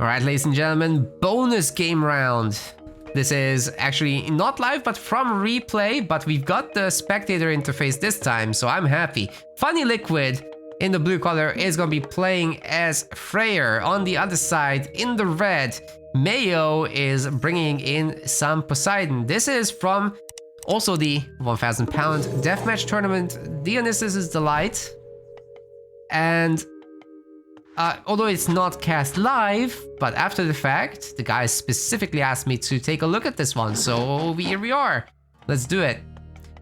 Alright, ladies and gentlemen, bonus game round. This is actually not live, but from replay, but we've got the spectator interface this time, so I'm happy. Funny Liquid in the blue color is gonna be playing as Freyr. On the other side, in the red, Mayo is bringing in some Poseidon. This is from also the 1,000 pound deathmatch tournament, Dionysus' Delight. And although it's not cast live, but after the fact, the guys specifically asked me to take a look at this one, so here we are. Let's do it.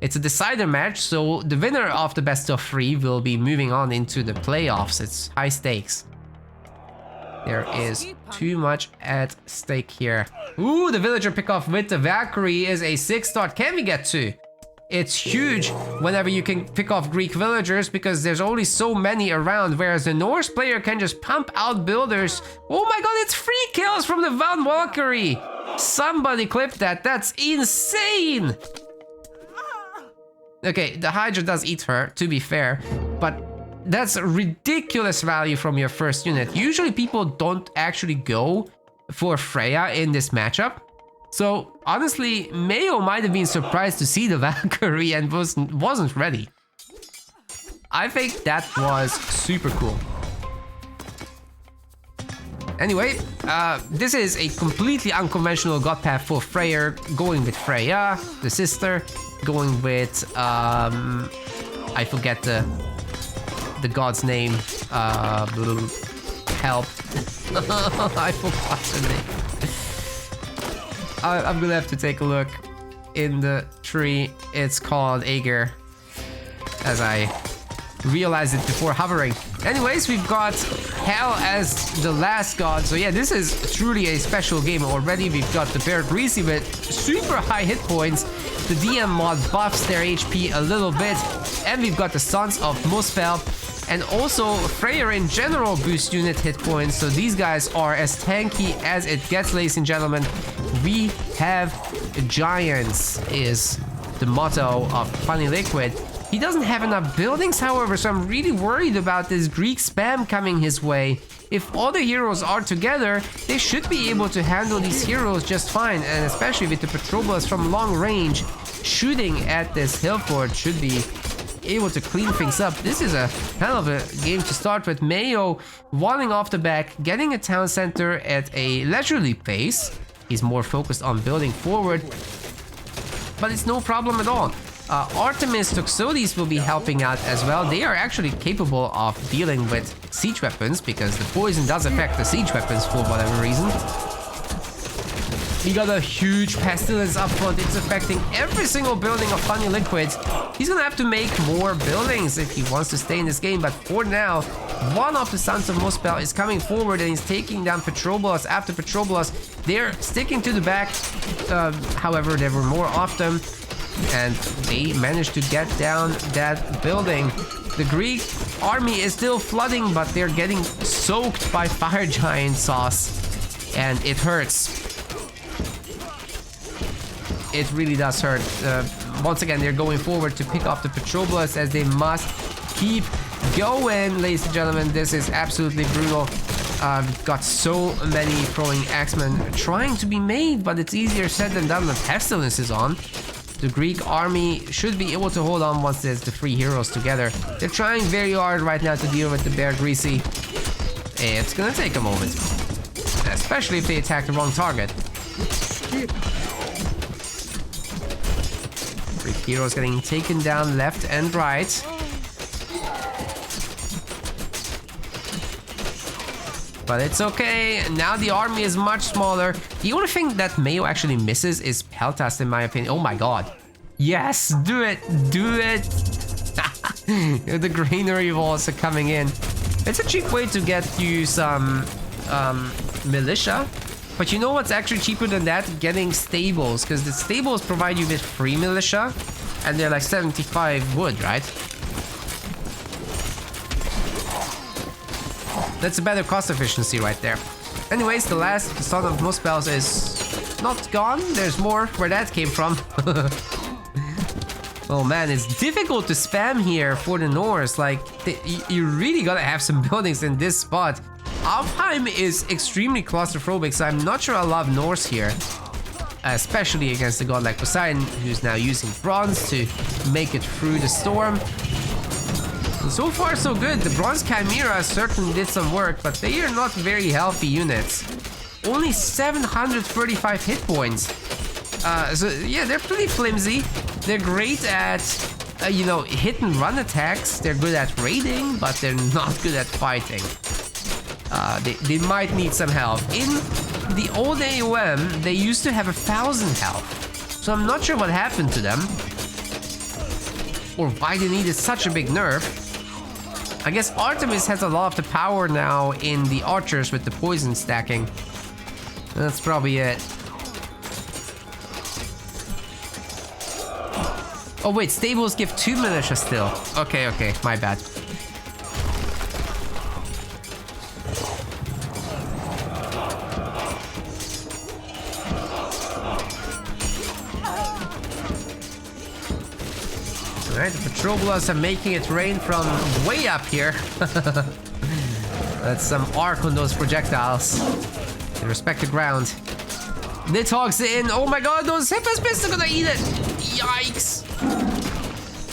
It's a decider match, so the winner of the best of 3 will be moving on into the playoffs. It's high stakes. There is too much at stake here. Ooh, the villager pickoff with the Valkyrie is a 6-star. Can we get 2? It's huge whenever you can pick off Greek villagers because there's only so many around, whereas the Norse player can just pump out builders. Oh my god, it's 3 kills from the Van Valkyrie! Somebody clip that, that's insane! Okay, the Hydra does eat her, to be fair, but that's ridiculous value from your first unit. Usually people don't actually go for Freya in this matchup. So honestly, Mayo might have been surprised to see the Valkyrie and wasn't ready. I think that was super cool. Anyway, this is a completely unconventional god path for Freyr, going with Freya, the sister, going with I forget the god's name. Help. I forgot the name. I'm gonna have to take a look in the tree. It's called Aegir, as I realized it before hovering. Anyways, we've got Hell as the last god. So yeah, this is truly a special game already. We've got the Bear Greasy with super high hit points. The DM mod buffs their HP a little bit. And we've got the Sons of Muspel. And also Freyr in general boost unit hit points. So these guys are as tanky as it gets, ladies and gentlemen. We have giants is the motto of Funny Liquid. He doesn't have enough buildings, however, so I'm really worried about this Greek spam coming his way. If all the heroes are together, they should be able to handle these heroes just fine, and especially with the Petrobras from long range, shooting at this hill fort should be able to clean things up. This is a hell of a game to start with. Mayo walling off the back, getting a town center at a leisurely pace. He's more focused on building forward, but it's no problem at all. Artemis Toxotes will be helping out as well. They are actually capable of dealing with siege weapons because the poison does affect the siege weapons for whatever reason. We got a huge pestilence up front. It's affecting every single building of Funny Liquid. He's gonna have to make more buildings if he wants to stay in this game, but for now, one of the Sons of Muspel is coming forward and he's taking down Petrobras after Petrobras. They're sticking to the back. However, there were more of them, and they managed to get down that building. The Greek army is still flooding, but they're getting soaked by fire giant sauce, and it hurts. It really does hurt. Once again, they're going forward to pick up the Petrobras as they must keep going, ladies and gentlemen. This is absolutely brutal. We've got so many throwing axemen trying to be made, but it's easier said than done. The pestilence is on. The Greek army should be able to hold on once there's the 3 heroes together. They're trying very hard right now to deal with the Bear Greasy. It's gonna take a moment, especially if they attack the wrong target. Greek heroes getting taken down left and right. But it's okay, now the army is much smaller. The only thing that Mayo actually misses is Peltas, in my opinion. Oh my god. Yes, do it, do it. The granary walls are coming in. It's a cheap way to get you some militia. But you know what's actually cheaper than that? Getting stables, because the stables provide you with free militia, and they're like 75 wood, right? That's a better cost efficiency right there. Anyways, the last Son of Muspels is not gone. There's more where that came from. Oh man, it's difficult to spam here for the Norse. Like, you really gotta have some buildings in this spot. Alfheim is extremely claustrophobic, so I'm not sure I love Norse here. Especially against a god like Poseidon, who's now using bronze to make it through the storm. And so far so good. The bronze chimera certainly did some work, but they are not very healthy units. Only 735 hit points. So yeah, they're pretty flimsy. They're great at, you know, hit and run attacks. They're good at raiding, but they're not good at fighting. They might need some help. In the old AOM, they used to have 1,000 health. So I'm not sure what happened to them. Or why they needed such a big nerf. I guess Artemis has a lot of the power now in the archers with the poison stacking. That's probably it. Oh wait, stables give 2 militia still. Okay, okay, my bad. Alright, the patrol bloods are making it rain from way up here. That's some arc on those projectiles. They respect the ground. Nidhogg's in. Oh my god, those Hippospis are gonna eat it. Yikes.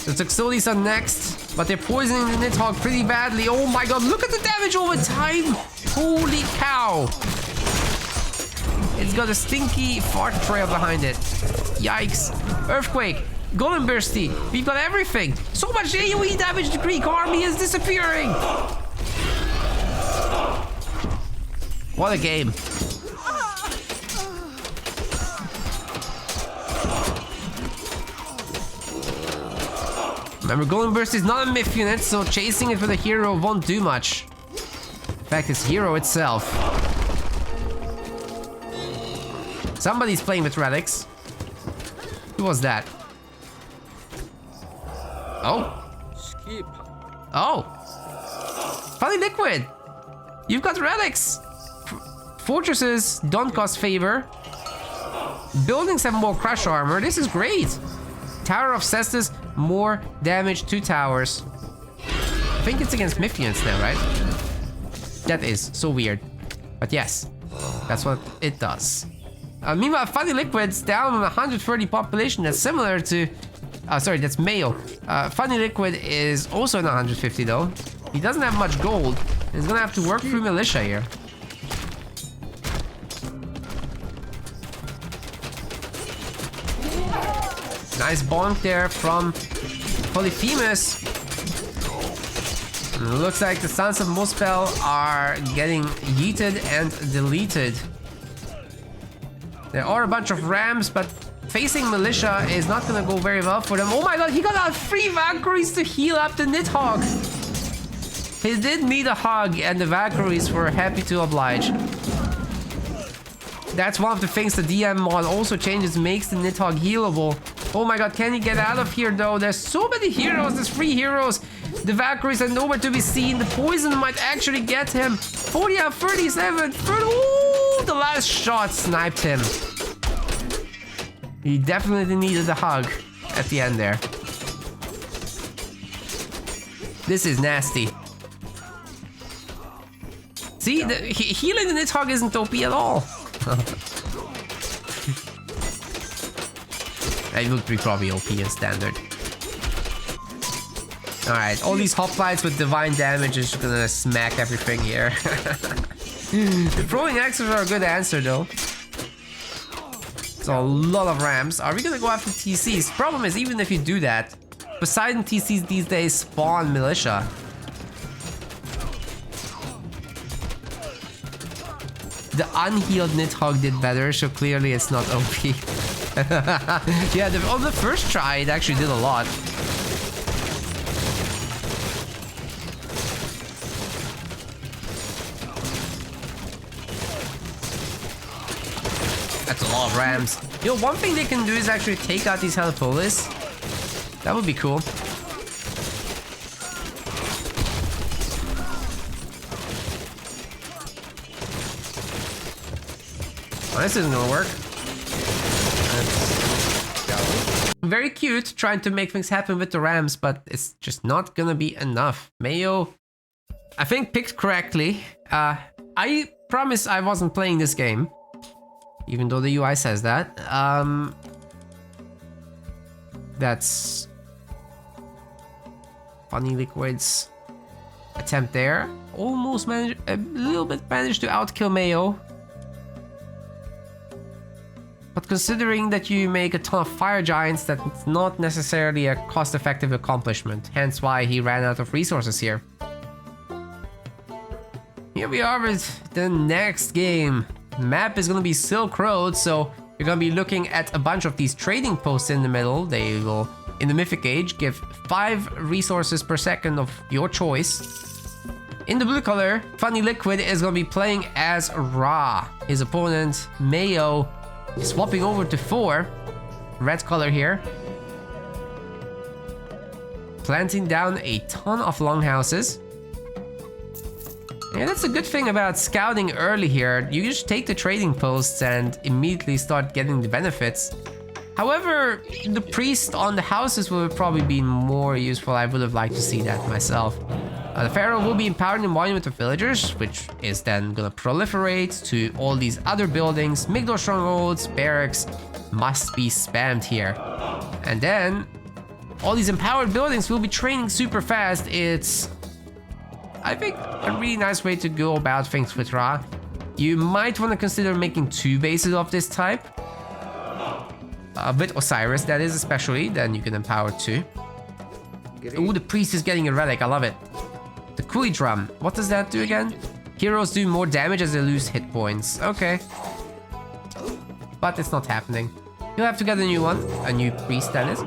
The Toxotes are next, but they're poisoning the Nidhogg pretty badly. Oh my god, look at the damage over time. Holy cow. It's got a stinky fart trail behind it. Yikes. Earthquake. Golem Bursty. We've got everything. So much AoE damage, the Greek army is disappearing. What a game. Remember, Golem Burst is not a myth unit, so chasing it with a hero won't do much. In fact, it's hero itself. Somebody's playing with relics. Who was that? Oh. Skip. Oh. Funny Liquid. You've got relics. Fortresses don't cost favor. Buildings have more crush armor. This is great. Tower of Cestus, more damage to towers. I think it's against myth units now, right? That is so weird. But yes, that's what it does. Meanwhile, Funny Liquid's down on 130 population. That's similar to... sorry, that's Mayo. Funny Liquid is also in 150 though. He doesn't have much gold. He's gonna have to work through militia here. Nice bonk there from Polyphemus. Looks like the Sons of Muspel are getting yeeted and deleted. There are a bunch of rams, but facing militia is not gonna go very well for them. Oh my god, he got out 3 Valkyries to heal up the Nidhogg. He did need a hug, and the Valkyries were happy to oblige. That's one of the things the DM mod also changes, makes the Nidhogg healable. Oh my god, can he get out of here though? There's so many heroes, there's 3 heroes. The Valkyries are nowhere to be seen. The poison might actually get him. 40 out of 37. Ooh, the last shot sniped him. He definitely needed a hug at the end there. This is nasty. See, healing the Nidhogg isn't OP at all. It would be probably OP in standard. Alright, all these hoplites with divine damage is gonna smack everything here. The throwing axes are a good answer though. So a lot of rams. Are we gonna go after TCs? Problem is, even if you do that, Poseidon TCs these days spawn militia. The unhealed Nidhogg did better, so clearly it's not OP. Yeah, on the first try, it actually did a lot. That's a lot of rams. You know, one thing they can do is actually take out these Helipolis. That would be cool. Oh, this isn't gonna work. Very cute, trying to make things happen with the Rams, but it's just not gonna be enough. Mayo, I think, picked correctly. I promise I wasn't playing this game, even though the UI says that. That's Funny Liquid's attempt there. Almost managed, a little bit managed to outkill Mayo. But considering that you make a ton of fire giants, that's not necessarily a cost-effective accomplishment. Hence why he ran out of resources here. Here we are with the next game. Map is gonna be Silk Road, so you're gonna be looking at a bunch of these trading posts in the middle. They will, in the Mythic Age, give 5 resources per second of your choice. In the blue color, Funny Liquid is gonna be playing as Ra. His opponent, Mayo, swapping over to 4. Red color here. Planting down a ton of longhouses. Yeah, that's a good thing about scouting early here. You just take the trading posts and immediately start getting the benefits. However, the priest on the houses would probably be more useful. I would have liked to see that myself. The Pharaoh will be empowered in Monument of Villagers, which is then gonna proliferate to all these other buildings. Migdor strongholds, barracks must be spammed here. And then all these empowered buildings will be training super fast. It's, I think, a really nice way to go about things with Ra. You might want to consider making 2 bases of this type. With Osiris, that is, especially. Then you can empower 2. Ooh, the priest is getting a relic. I love it. The Coolie Drum. What does that do again? Heroes do more damage as they lose hit points. Okay. But it's not happening. You'll have to get a new one. A new priest, that is.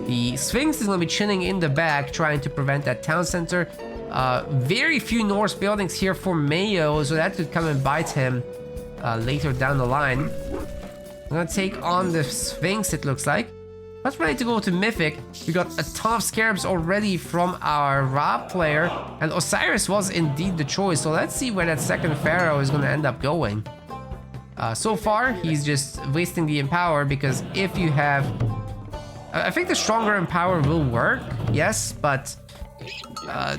The Sphinx is going to be chilling in the back, trying to prevent that town center. Very few Norse buildings here for Mayo, so that could come and bite him later down the line. I'm going to take on the Sphinx, it looks like. Let's ready to go to Mythic. We got a ton of scarabs already from our Ra player, and Osiris was indeed the choice. So let's see where that second Pharaoh is going to end up going. So far, he's just wasting the Empower, because if you have... I think the stronger Empower will work, yes, but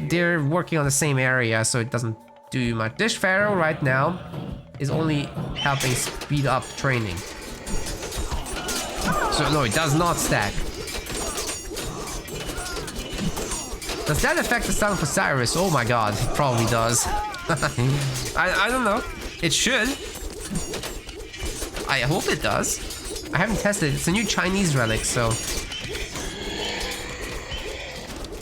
they're working on the same area, so it doesn't do much. This Pharaoh right now is only helping speed up training. So no, it does not stack. Does that affect the Son of Osiris? Oh my god, it probably does. I don't know. It should. I hope it does. I haven't tested it. It's a new Chinese relic, so...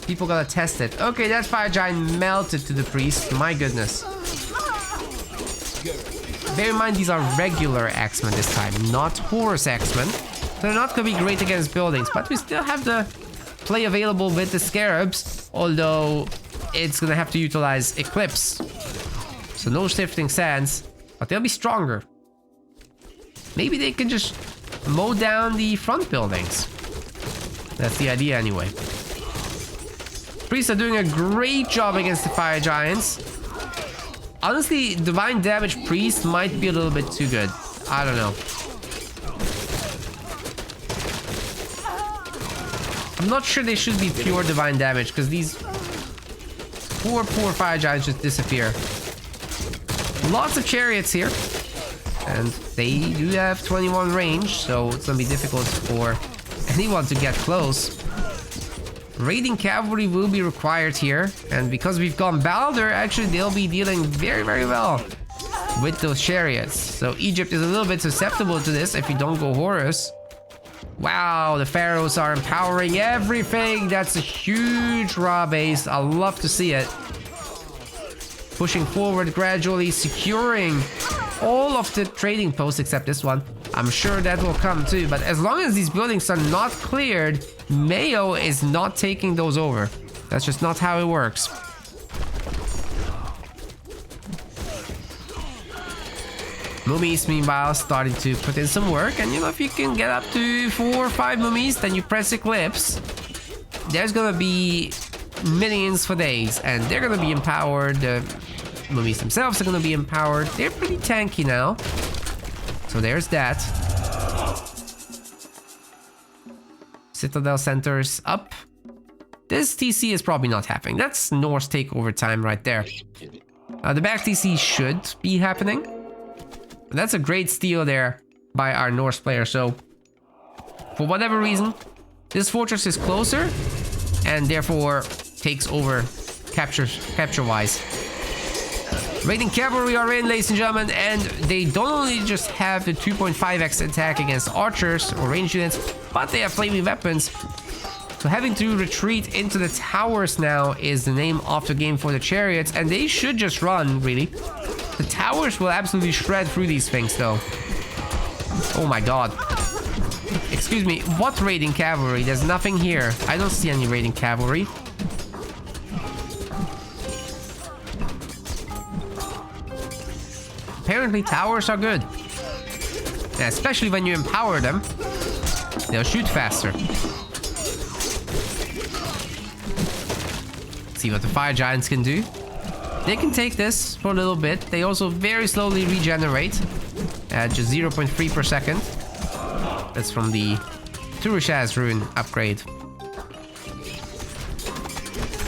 people gotta test it. Okay, that fire giant melted to the priest. My goodness. Bear in mind, these are regular X-Men this time, not Horus X-Men. They're not gonna be great against buildings, but we still have the play available with the scarabs, although it's gonna have to utilize Eclipse. So no shifting sands, but they'll be stronger. Maybe they can just mow down the front buildings. That's the idea anyway. Priests are doing a great job against the fire giants. Honestly, divine damage priest might be a little bit too good. I don't know. I'm not sure they should be pure divine damage, because these poor fire giants just disappear. Lots of chariots here, and they do have 21 range, so it's gonna be difficult for anyone to get close. Raiding cavalry will be required here, and because we've gone Balder, actually they'll be dealing very well with those chariots. So Egypt is a little bit susceptible to this if you don't go Horus. Wow, the pharaohs are empowering everything. That's a huge Ra base. I love to see it. Pushing forward gradually, securing all of the trading posts except this one. I'm sure that will come too, but as long as these buildings are not cleared, Mayo is not taking those over. That's just not how it works. Mummies, meanwhile, starting to put in some work, and you know, if you can get up to 4 or 5 mummies, then you press Eclipse. There's gonna be minions for days, and they're gonna be empowered. The mummies themselves are gonna be empowered. They're pretty tanky now. So there's that. Citadel centers up. This TC is probably not happening. That's Norse takeover time right there. The back TC should be happening. That's a great steal there by our Norse player. So, for whatever reason, this fortress is closer and therefore takes over capture-wise. Raiding cavalry are in, ladies and gentlemen, and they don't only just have the 2.5x attack against archers or ranged units, but they have flaming weapons. So having to retreat into the towers now is the name of the game for the chariots, and they should just run, really. The towers will absolutely shred through these things, though. Oh my god. Excuse me, what raiding cavalry? There's nothing here. I don't see any raiding cavalry. Apparently towers are good. Yeah, especially when you empower them. They'll shoot faster. See what the fire giants can do. They can take this for a little bit. They also very slowly regenerate at just 0.3 per second. That's from the Turushaz rune upgrade.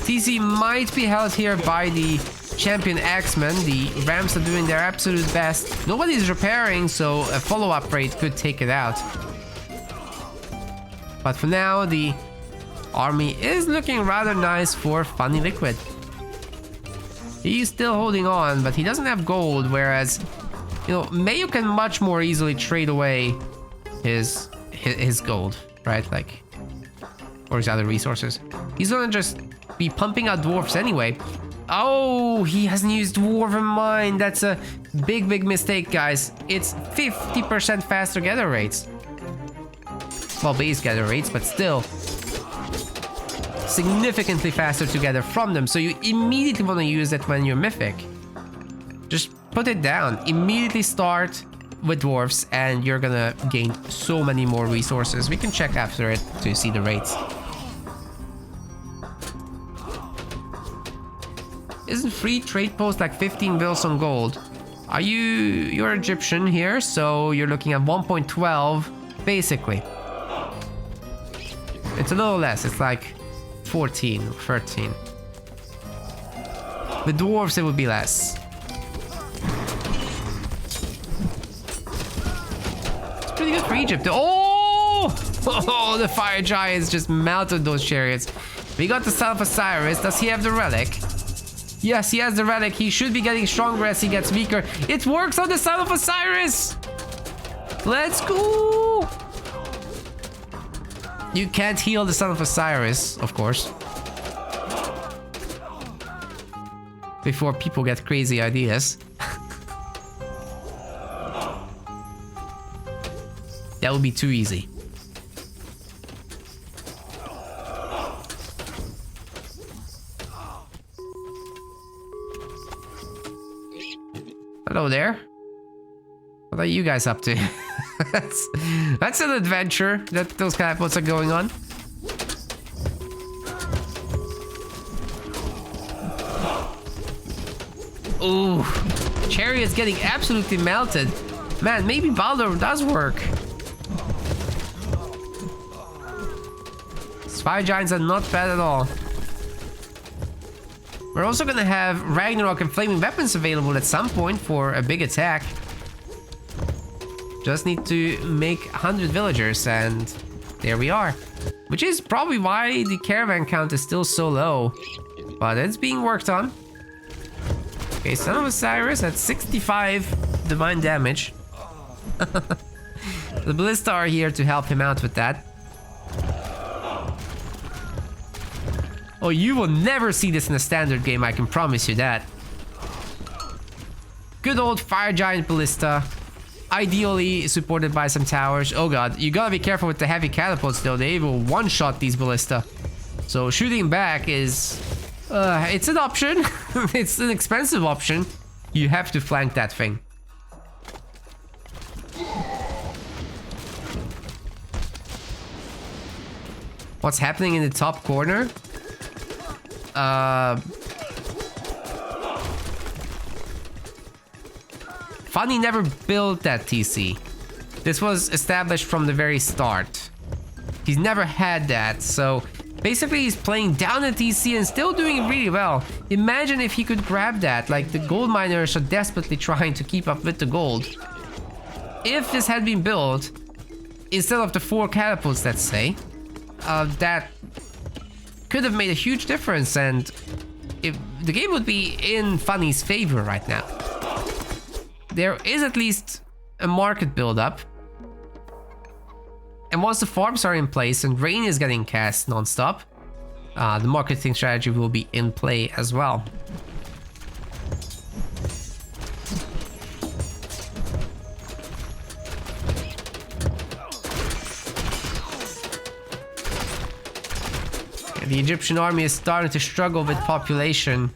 TC might be held here by the champion Axemen. The Rams are doing their absolute best. Nobody's repairing, so a follow-up raid could take it out. But for now, the army is looking rather nice for Funny Liquid. He's still holding on, but he doesn't have gold, whereas, you know, Mayo can much more easily trade away his gold, right? Like, or his other resources. He's gonna just be pumping out dwarfs anyway. Oh, he hasn't used Dwarven Mine. That's a big, big mistake, guys. It's 50% faster gather rates. Well, base gather rates, but still significantly faster to gather from them. So you immediately want to use it when you're mythic. Just put it down. Immediately start with dwarfs and you're gonna gain so many more resources. We can check after it to see the rates. Isn't free trade post like 15 bills on gold? You're Egyptian here, so you're looking at 1.12 basically. It's a little less, it's like 14, 13. The dwarves, it would be less. It's pretty good for Egypt. Oh! Oh, the fire giants just melted those chariots. We got the Son of Osiris. Does he have the relic? Yes, he has the relic. He should be getting stronger as he gets weaker. It works on the Son of Osiris! Let's go! You can't heal the Son of Osiris, of course. Before people get crazy ideas. That would be too easy. Hello there. What are you guys up to? that's an adventure that those catapults are going on. Ooh, Chariot's getting absolutely melted. Man, maybe Baldur does work. Fire giants are not bad at all. We're also gonna have Ragnarok and flaming weapons available at some point for a big attack. Just need to make 100 villagers and there we are. Which is probably why the caravan count is still so low. But it's being worked on. Okay, Son of Osiris at 65 divine damage. The Ballista are here to help him out with that. Oh, you will never see this in a standard game, I can promise you that. Good old Fire Giant Ballista. Ideally supported by some towers. Oh god, you gotta be careful with the heavy catapults though. They will one-shot these Ballista. So shooting back is... it's an option. It's an expensive option. You have to flank that thing. What's happening in the top corner? Funny never built that TC. This was established from the very start. He's never had that, so basically he's playing down at TC and still doing really well. Imagine if he could grab that, like the gold miners are desperately trying to keep up with the gold. If this had been built, instead of the 4 catapults, let's say, that could have made a huge difference, and if the game would be in Funny's favor right now. There is at least a market build-up. And once the farms are in place and rain is getting cast non-stop, the marketing strategy will be in play as well. The Egyptian army is starting to struggle with population.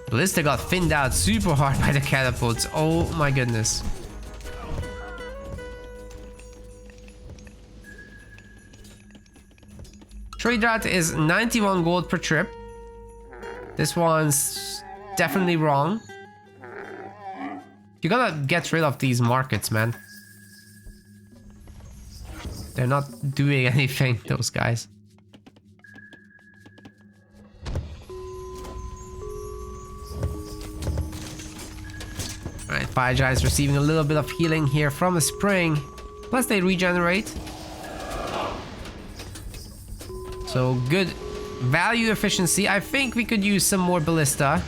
Ballista got thinned out super hard by the catapults. Oh my goodness. Trade route is 91 gold per trip. This one's definitely wrong. You gotta get rid of these markets, man. They're not doing anything, those guys. Alright, Fire Giants receiving a little bit of healing here from the spring. Plus they regenerate. So good value efficiency. I think we could use some more ballista.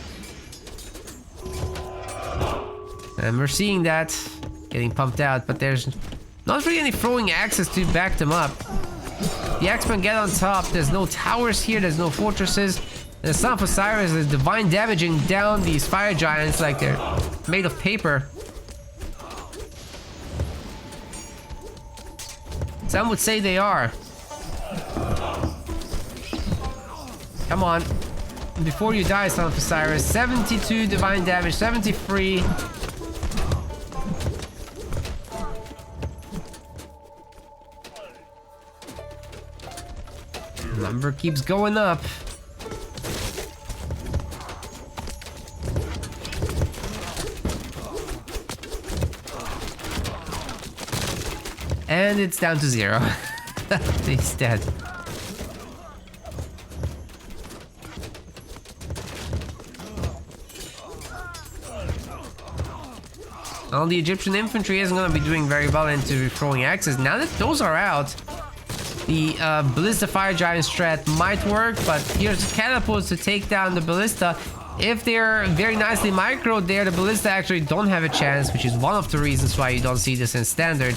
And we're seeing that getting pumped out, but there's not really any throwing axes to back them up. The Axemen get on top. There's no towers here. There's no fortresses. And the Son of Osiris is divine damaging down these Fire Giants like they're made of paper. Some would say they are. Come on. Before you die, Son of Osiris. 72 divine damage, 73. Number keeps going up. And it's down to 0. He's dead. Well, the Egyptian infantry isn't going to be doing very well into throwing axes. Now that those are out, the Ballista Fire Giant strat might work, but here's catapults to take down the Ballista. If they're very nicely microed there, the Ballista actually don't have a chance, which is one of the reasons why you don't see this in Standard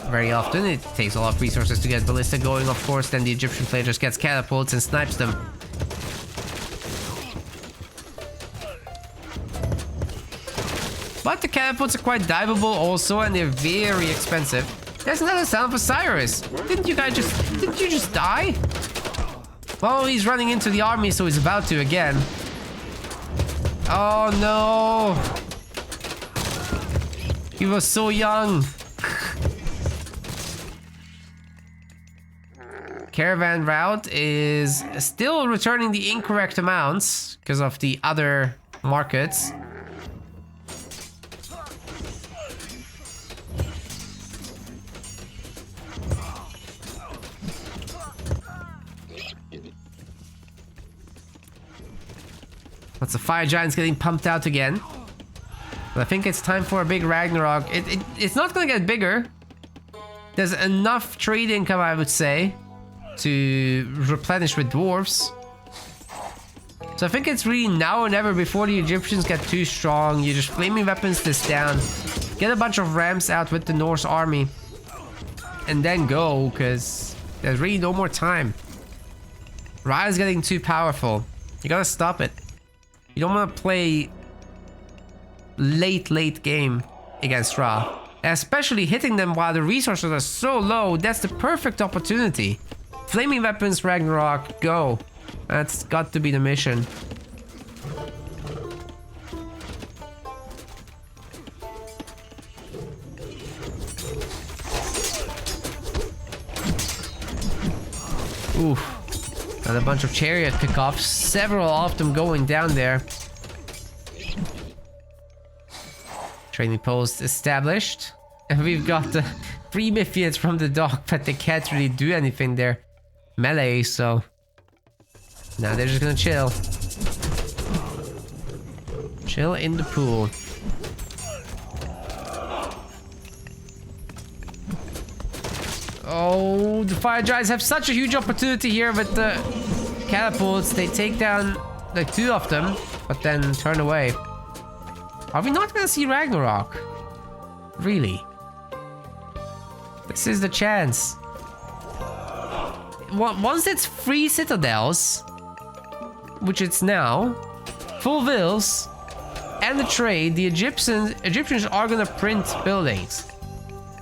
very often. It takes a lot of resources to get Ballista going, of course, then the Egyptian player just gets catapults and snipes them. But the catapults are quite diveable also, and they're very expensive. There's another Son of Osiris. Didn't you just die? Well, he's running into the army, so he's about to again. Oh no! He was so young. Caravan route is still returning the incorrect amounts because of the other markets. That's the Fire Giants getting pumped out again. But I think it's time for a big Ragnarok. It's not gonna get bigger. There's enough trade income, I would say, to replenish with dwarves. So I think it's really now or never before the Egyptians get too strong. You just flaming weapons this down. Get a bunch of ramps out with the Norse army. And then go, because there's really no more time. Ra is getting too powerful. You gotta stop it. You don't want to play late game against Ra. Especially hitting them while the resources are so low. That's the perfect opportunity. Flaming weapons, Ragnarok, go. That's got to be the mission. Oof. Got a bunch of chariot pickoffs, several of them going down there. Training post established. And we've got the free Mythians from the dock, but they can't really do anything. They're melee, so now they're just gonna chill. Chill in the pool. Oh, the fire giants have such a huge opportunity here with the catapults. They take down like 2 of them, but then turn away. Are we not gonna see Ragnarok? Really? This is the chance. Once it's 3 citadels, which it's now, full vills, and the trade, the Egyptians are gonna print buildings.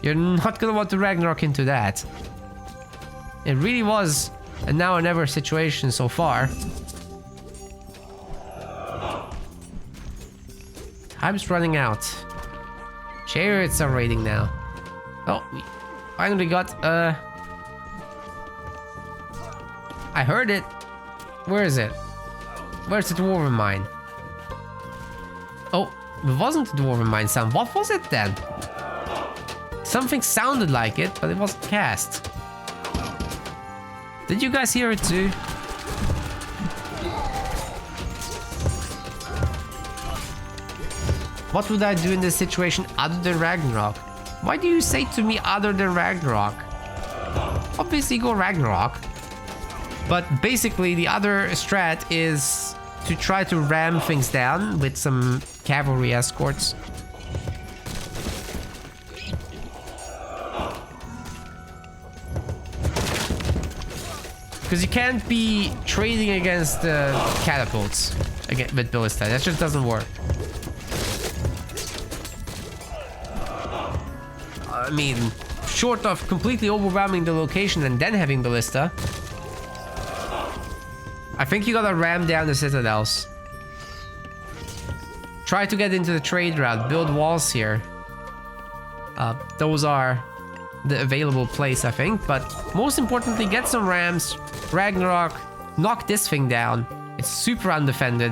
You're not gonna want to Ragnarok into that. It really was a now or never situation so far. Time's running out. Chariots are raiding now. Oh, we finally got I heard it. Where is it? Where's the dwarven mine? Oh, it wasn't the dwarven mine sound. What was it then? Something sounded like it, but it wasn't cast. Did you guys hear it too? What would I do in this situation other than Ragnarok? Why do you say to me other than Ragnarok? Obviously go Ragnarok. But basically the other strat is to try to ram things down with some cavalry escorts. Because you can't be trading against catapults with ballista. That just doesn't work. I mean, short of completely overwhelming the location and then having ballista, I think you gotta ram down the citadels. Try to get into the trade route, build walls here. Those are the available place, I think. But most importantly, get some rams, Ragnarok, knock this thing down. It's super undefended.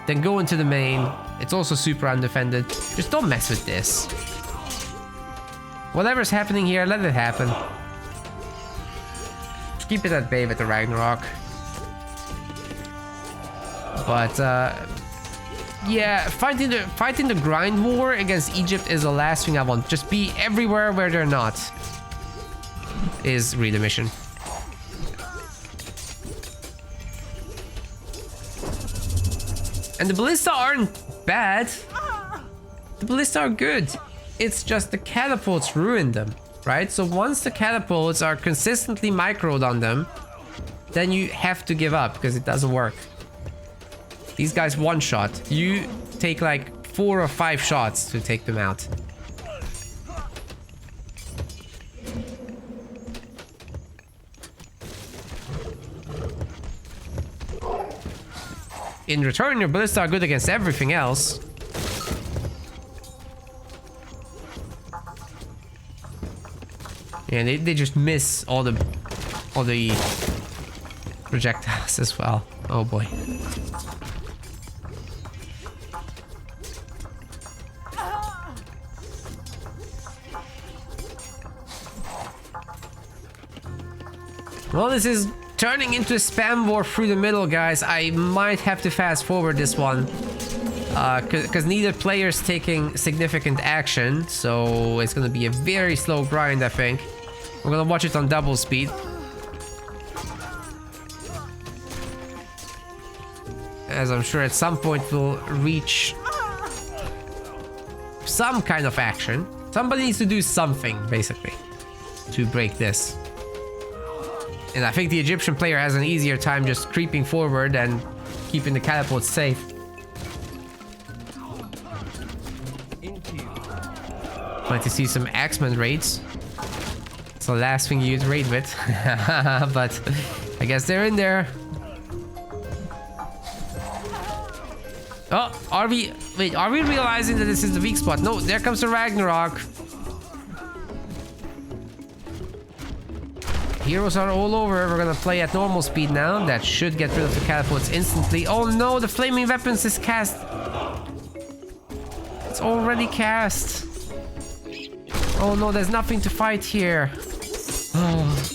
Then go into the main. It's also super undefended. Just don't mess with this. Whatever's happening here, let it happen. Just keep it at bay with the Ragnarok. But yeah, fighting the grind war against Egypt is the last thing I want. Just be everywhere where they're not. Is really the mission. And the ballista aren't bad. The ballista are good. It's just the catapults ruined them, right? So once the catapults are consistently microed on them, then you have to give up because it doesn't work. These guys one shot. You take like 4 or 5 shots to take them out. In return, your ballista are good against everything else. And they just miss all the projectiles as well. Oh boy. Well, this is turning into a spam war through the middle, guys. I might have to fast forward this one. Because neither player's taking significant action. So it's going to be a very slow grind, I think. We're going to watch it on double speed. As I'm sure at some point we'll reach some kind of action. Somebody needs to do something, basically, to break this. And I think the Egyptian player has an easier time just creeping forward and keeping the catapults safe. Like to see some Axeman raids. It's the last thing you'd raid with. But I guess they're in there. Oh, are we realizing that this is the weak spot? No, there comes the Ragnarok. Heroes are all over. We're gonna play at normal speed now. That should get rid of the catapults instantly. Oh no, the flaming weapons is cast. It's already cast. Oh no, there's nothing to fight here. Oh.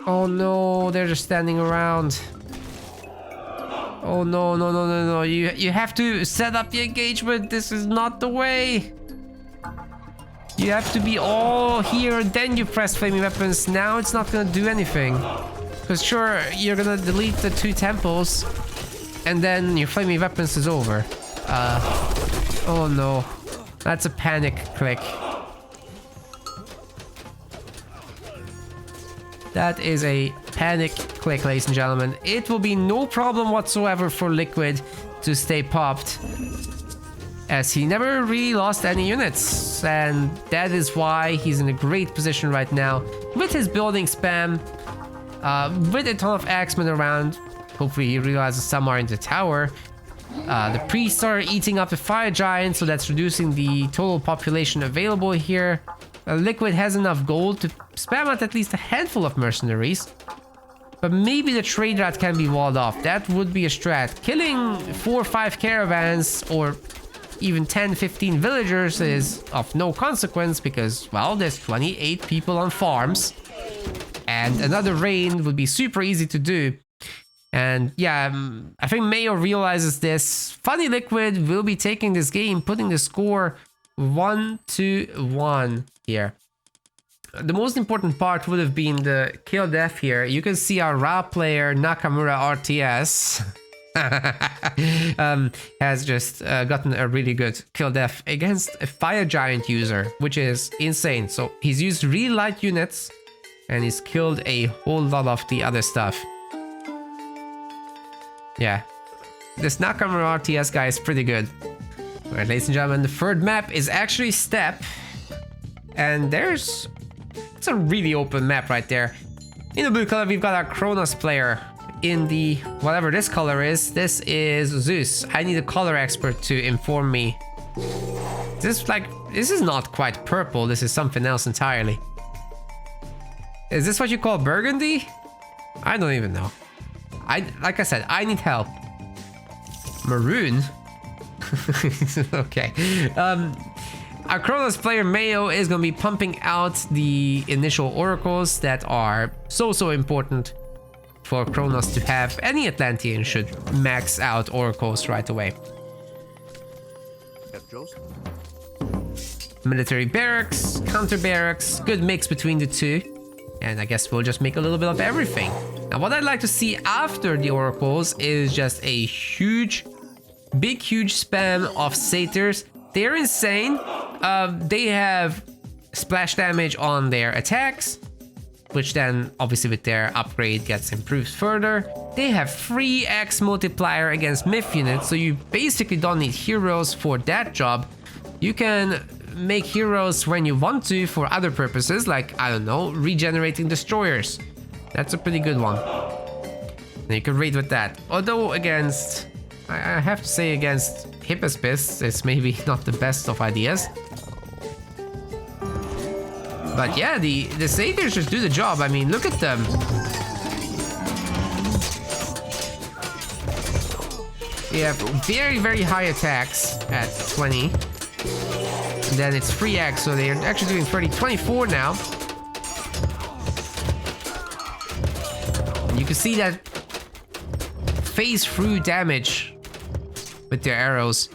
Oh no, they're just standing around. Oh no, no, no, no, no. You have to set up the engagement. This is not the way. You have to be all here, then you press flaming weapons. Now it's not gonna do anything. Because sure, you're gonna delete the 2 temples, and then your flaming weapons is over. Oh no. That's a panic click. That is a panic click, ladies and gentlemen. It will be no problem whatsoever for Liquid to stay popped, as he never really lost any units. And that is why he's in a great position right now with his building spam, with a ton of axemen around. Hopefully he realizes some are in the tower. The priests are eating up the fire giant, so that's reducing the total population available here. Liquid has enough gold to spam out at least a handful of mercenaries. But maybe the trade route can be walled off. That would be a strat. Killing 4 or 5 caravans or even 10, 15 villagers is of no consequence because, well, there's 28 people on farms. And another rain would be super easy to do. And yeah, I think Mayo realizes this. Funny Liquid will be taking this game, putting the score 1-1 here. The most important part would have been the kill death here. You can see our raw player Nakamura RTS has just gotten a really good kill death against a fire giant user, which is insane. So he's used really light units and he's killed a whole lot of the other stuff. Yeah, this Nakamura RTS guy is pretty good. Alright, ladies and gentlemen, the third map is actually Steppe. And it's a really open map right there. In the blue color, we've got our Kronos player. In the, whatever this color is, this is Zeus. I need a color expert to inform me. This is not quite purple, this is something else entirely. Is this what you call burgundy? I don't even know. Like I said, I need help. Maroon? Okay. Our Kronos player Mayo is going to be pumping out the initial oracles that are so important for Kronos to have. Any Atlantean should max out oracles right away. Military barracks, counter barracks, good mix between the two. And I guess we'll just make a little bit of everything. Now what I'd like to see after the oracles is just a huge spam of satyrs. They're insane. They have splash damage on their attacks, which then obviously with their upgrade gets improved further. They have 3x multiplier against myth units, so you basically don't need heroes for that job. You can make heroes when you want to for other purposes, like, I don't know, regenerating destroyers. That's a pretty good one. And you can raid with that. Although against, I have to say, against Hippospis, it's maybe not the best of ideas. But yeah, the satyrs just do the job. I mean, look at them. They have very high attacks at 20. And then it's 3x, so they're actually doing 24 now. And you can see that phase through damage with their arrows.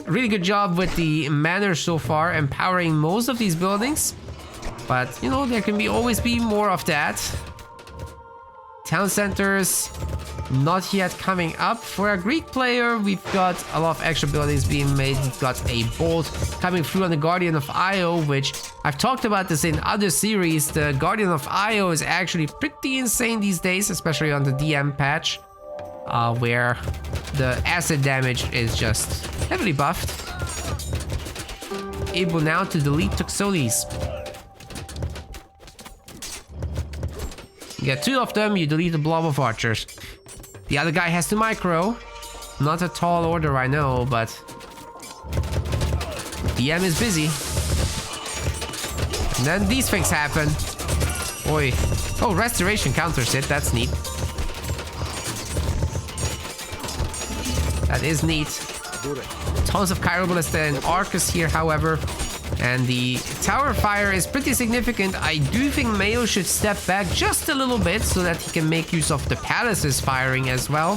Really good job with the manners so far, empowering most of these buildings. But, you know, there can always be more of that. Town centers, not yet coming up. For a Greek player, we've got a lot of extra buildings being made. We've got a bolt coming through on the Guardian of Io, which I've talked about this in other series. The Guardian of Io is actually pretty insane these days, especially on the DM patch, where the acid damage is just heavily buffed. Able now to delete Toxotes. You get 2 of them, you delete the blob of archers. The other guy has to micro. Not a tall order, I know, but DM is busy. And then these things happen. Oi. Oh, restoration counters it, that's neat. That is neat. Tons of Chiroballista and Arcus here, however. And the tower fire is pretty significant. I do think Mayo should step back just a little bit so that he can make use of the palaces firing as well.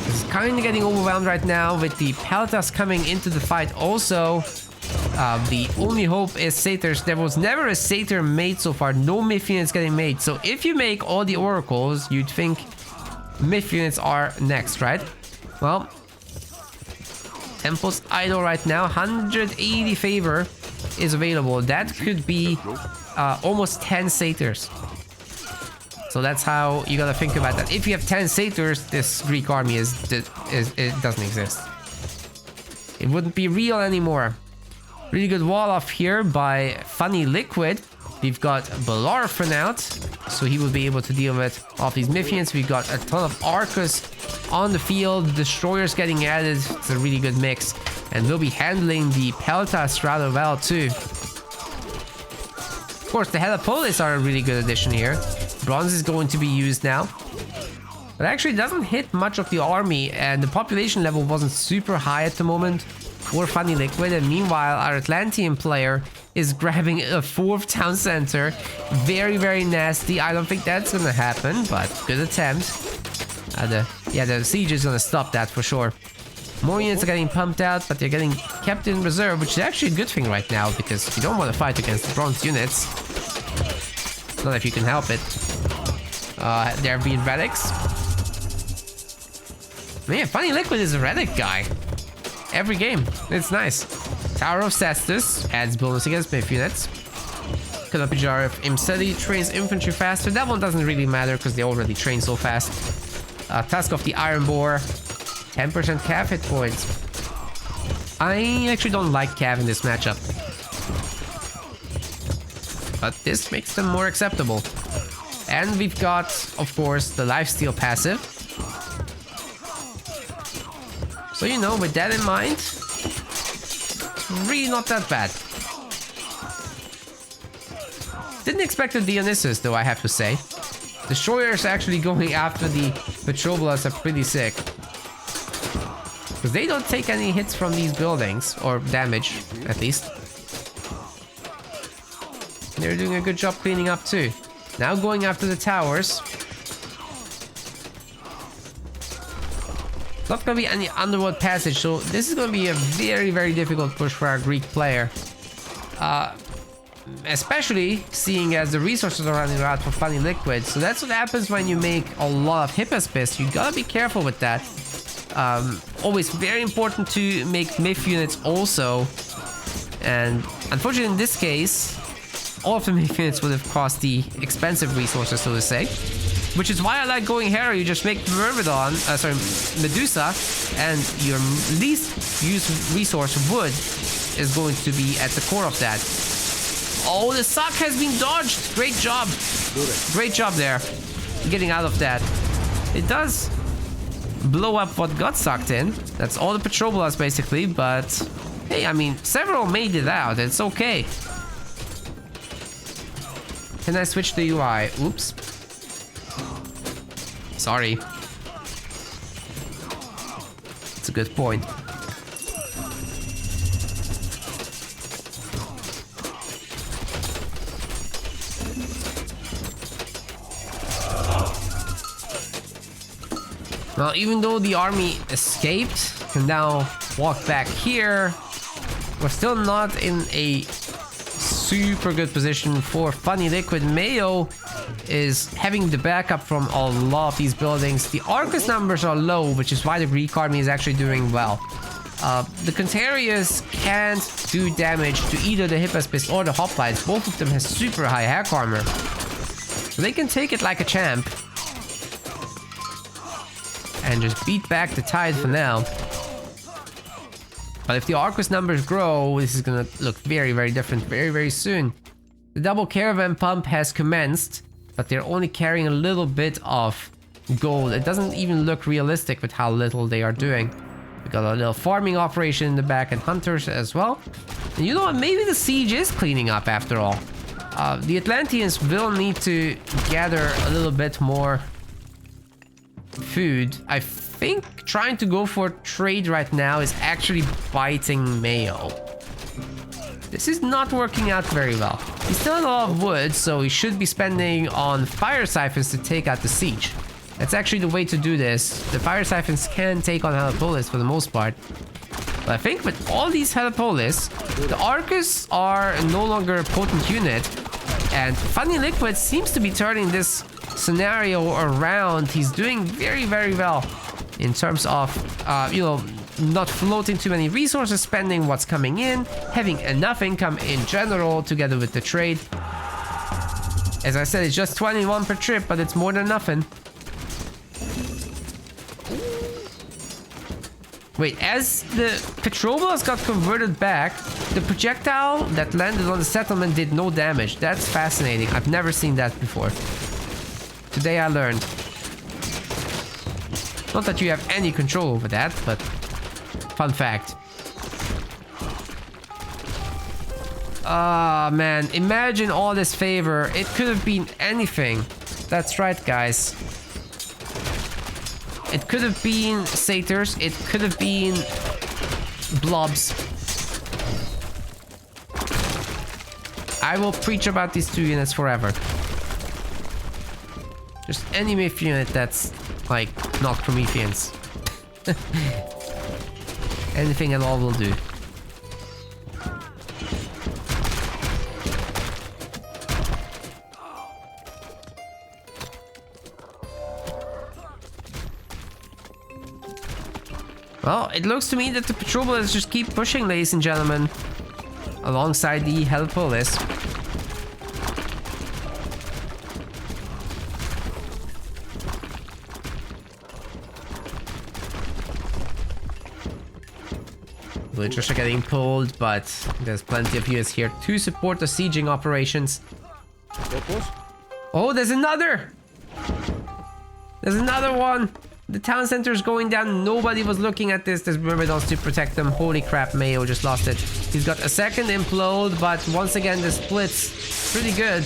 He's kind of getting overwhelmed right now with the Peltas coming into the fight also. The only hope is satyrs. There was never a satyr made so far. No myth units getting made. So if you make all the oracles, you'd think myth units are next, right? Well, Temple's idle right now. 180 favor is available. That could be almost 10 satyrs. So that's how you gotta think about that. If you have 10 satyrs, this Greek army it doesn't exist. It wouldn't be real anymore. Really good wall off here by Funny Liquid. We've got Balarfin out, so he will be able to deal with all these Mythians. We've got a ton of Arcus on the field. Destroyers getting added. It's a really good mix. And they'll be handling the Peltas rather well too. Of course, the Helipolis are a really good addition here. Bronze is going to be used now. But actually doesn't hit much of the army, and the population level wasn't super high at the moment for Funny Liquid. And meanwhile, our Atlantean player is grabbing a 4th town center. Very, very nasty. I don't think that's gonna happen, but good attempt. The siege is gonna stop that for sure. More units are getting pumped out, but they're getting kept in reserve, which is actually a good thing right now, because you don't want to fight against the bronze units. Not if you can help it. There have been relics. Man, Funny Liquid is a relic guy. Every game. It's nice. Tower of Cestus adds bonus against myth units. Canopijar of Imseti trains infantry faster. That one doesn't really matter because they already train so fast. Tusk of the Iron Boar. 10% Cav hit points. I actually don't like Cav in this matchup. But this makes them more acceptable. And we've got, of course, the lifesteal passive. So, you know, with that in mind, it's really not that bad. Didn't expect the Dionysus, though, I have to say. Destroyers actually going after the Petroblas are pretty sick. Because they don't take any hits from these buildings, or damage, at least. They're doing a good job cleaning up, too. Now going after the towers. Not gonna be any underworld passage, so this is gonna be a very, very difficult push for our Greek player. Especially seeing as the resources are running out for Funny Liquid. So that's what happens when you make a lot of Hippospis. You gotta be careful with that. Always very important to make myth units also. And unfortunately in this case, all of the myth units would have cost the expensive resources, so to say. Which is why I like going here. You just make Medusa, and your least used resource, wood, is going to be at the core of that. Oh, the suck has been dodged. Great job. Great job there. Getting out of that. It does blow up what got sucked in. That's all the Petroblas basically, but hey, I mean, several made it out. It's okay. Can I switch the UI? Oops. Sorry. It's a good point. Well, even though the army escaped, can now walk back here, we're still not in a super good position for Funny Liquid. Mayo is having the backup from a lot of these buildings. The Arcus numbers are low, which is why the Greek army is actually doing well. The Contarius can't do damage to either the Hippospis or the Hoplites. Both of them has super high hack armor. So they can take it like a champ. And just beat back the tide for now. But if the Arcus numbers grow, this is gonna look very, very different very, very soon. The double caravan pump has commenced, but they're only carrying a little bit of gold. It doesn't even look realistic with how little they are doing. We got a little farming operation in the back and hunters as well. And you know what? Maybe the siege is cleaning up after all. The Atlanteans will need to gather a little bit more food. I think trying to go for trade right now is actually biting Mayo. This is not working out very well. He still has a lot of wood, so he should be spending on fire siphons to take out the siege. That's actually the way to do this. The fire siphons can take on Helipolis for the most part. But I think with all these Helipolis, the Arcus are no longer a potent unit. And Funny Liquid seems to be turning this scenario around. He's doing very, very well in terms of, you know, not floating too many resources, spending what's coming in, having enough income in general together with the trade. As I said, it's just 21 per trip, but it's more than nothing. Wait, as the Petrobolas got converted back, the projectile that landed on the settlement did no damage. That's fascinating. I've never seen that before. Today I learned. Not that you have any control over that, but fun fact. Ah, man. Imagine all this favor. It could have been anything. That's right, guys. It could have been satyrs. It could have been blobs. I will preach about these two units forever. Just any myth unit that's, like, not Prometheans. Anything at all will do. Well, it looks to me that the Petrobolas just keep pushing, ladies and gentlemen, alongside the Helipolis. Villagers are getting pulled, but there's plenty of units here to support the sieging operations. Oh, there's another! There's another one! The town center is going down. Nobody was looking at this. There's Myrmidons to protect them. Holy crap, Mayo just lost it. He's got a second implode, but once again, the split's pretty good.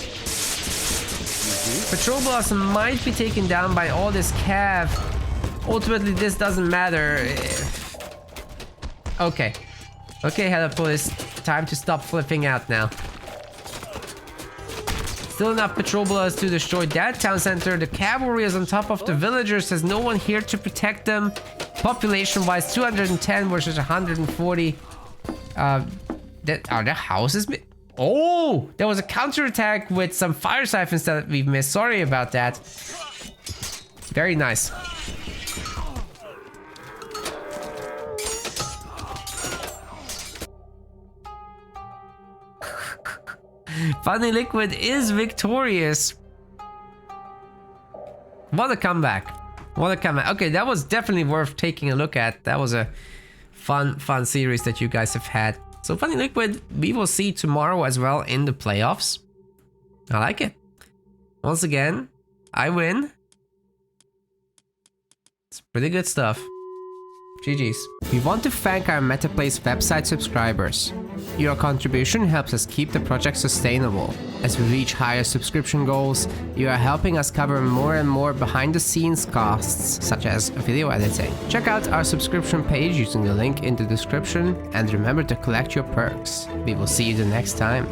Petrobolas might be taken down by all this cav. Ultimately, this doesn't matter. Okay. Okay, Helipolis. Time to stop flipping out now. Still enough Petrobolas to destroy that town center. The cavalry is on top of the villagers. There's no one here to protect them. Population-wise, 210 versus 140. Are there houses? Oh! There was a counterattack with some fire siphons that we've missed. Sorry about that. Very nice. Funny Liquid is victorious. What a comeback. What a comeback. Okay, that was definitely worth taking a look at. That was a fun series that you guys have had. So Funny Liquid, we will see tomorrow as well in the playoffs. I like it. Once again, I win. It's pretty good stuff. GG's. We want to thank our MetaPlace website subscribers. Your contribution helps us keep the project sustainable. As we reach higher subscription goals, you are helping us cover more and more behind-the-scenes costs, such as video editing. Check out our subscription page using the link in the description, and remember to collect your perks. We will see you the next time.